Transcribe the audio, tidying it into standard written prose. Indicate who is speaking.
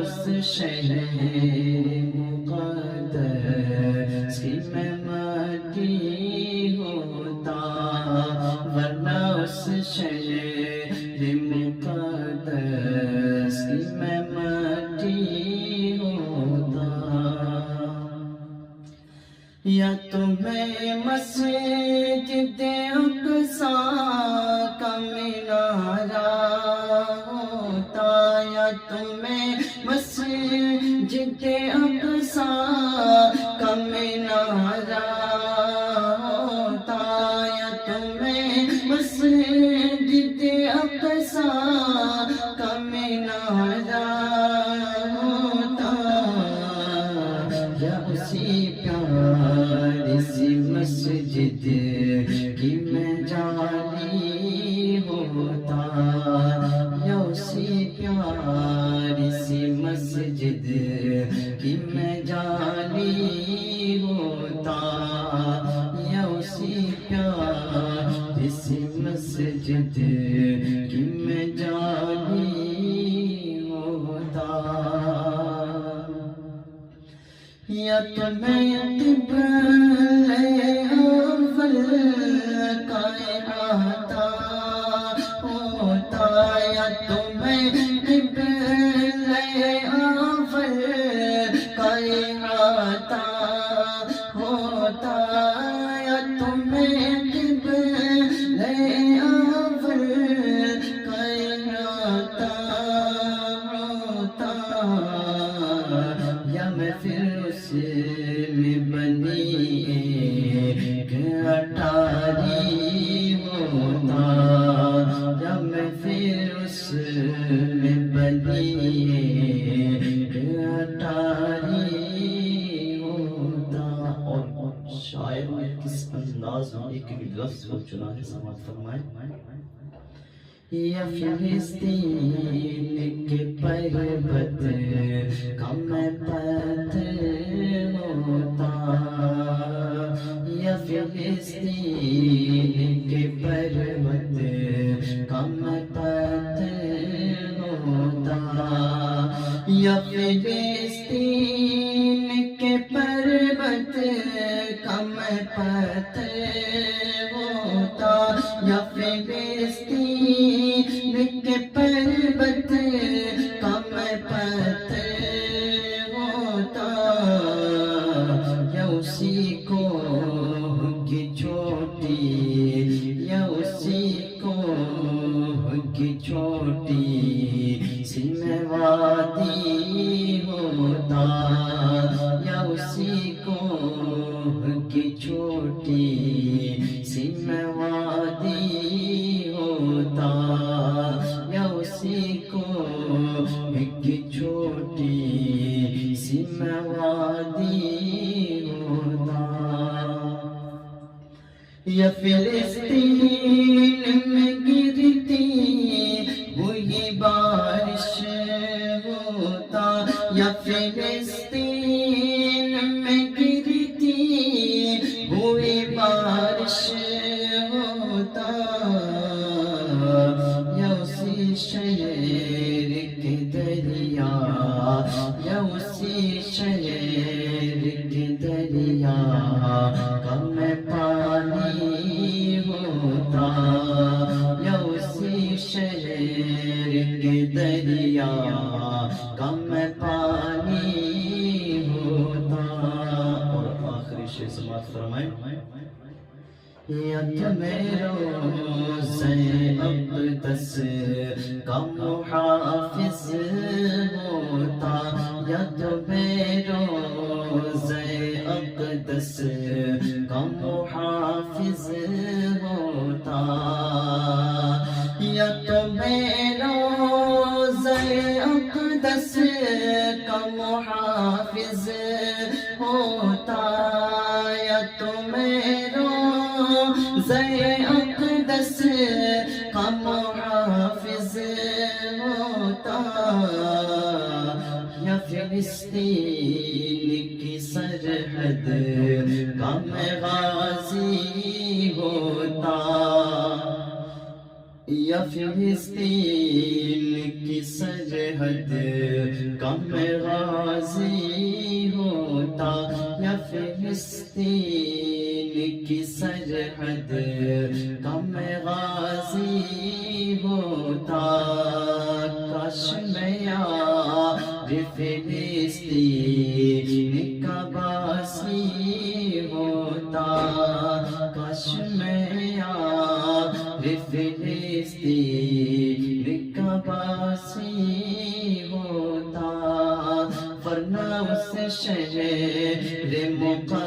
Speaker 1: اس شہر مقدس کی میں مٹی ہوتا، ورنہ اس شہر مقدس کی میں مٹی ہوتا۔ یا تمہیں مسجد اقصیٰ کا مینارہ ہوتا، یا تمہیں مسجد اقصیٰ کا مینارہ ہوتا، یا تمہیں مسجد اقصیٰ کا مینارہ ہوتا، یا اسی پیاری سی مسجد کی میں جالی ہوتا، یا اسی پیاری سی مسجد کی میں جالی ہوتا، یا اسی پیاری سی مسجد کی میں جالی ہوتا۔ یا تمہیں قبلہ اول کا احاطہ ہوتا، یا تمہیں قبلہ اول کا احاطہ ہوتا، یا تمہیں قبلہ اول کا احاطہ ہوتا، یا میں پھر اس میں بنی ایک اٹاری ہوتا، یا میں پھر اس میں بنی ایک اٹاری ہوتا۔ اور شاعر نے کس انداز میں ایک لفظ کو چنا ہے، سماعت فرمائیں۔ یا فلسطین کے پربت کا میں پتھر ہوتا، یا فلسطین کے پربت کا میں پتھر ہوتا، یا فلسطین کے پربت کا میں پتھر ہوتا، یا فلسطین کے پربت کا میں پتھر ہوتا، یا اسی کوہ کی چھوٹی، یا اسی کوہ کی چھوٹی سی میں وادی ہوتا، یا اسی کوہ کی چھوٹی سی میں وادی ہوتا، یا اسی کوہ کی چھوٹی سی میں وادی ہوتا۔ یا فلسطین میں گرتی ہوئی بارش ہوتا، یا فلسطین میں گرتی ہوئی بارش ہوتا، یا اسی شہر کے دریا، یا اسی شہر کے دریا کا میں پانی ہوتا، یا اسی شہر کے دریا کا میں پانی ہوتا۔ اور آخری شعر سماعت فرمائیں۔ یا تمہیں روضہ اقدس کا محافظ ہوتا، یا تمہیں روضہ اقدس کا محافظ ہوتا، یا تمہیں روضہ اقدس کا محافظ ہوتا، یا تمہیں روضہ اقدس کا محافظ ہوتا، یا فلسطین کی سرحد کا میں غازی ہوتا، یا فلسطین کی سرحد کا غم غازی ہوتا یا فلسطین کی سرحد غم غازی ہوتا کاش میں یار فلسطین کا باسی ہوتا کاش میں یار فلسطین کا باسی ہوتا ورنہ اس شہر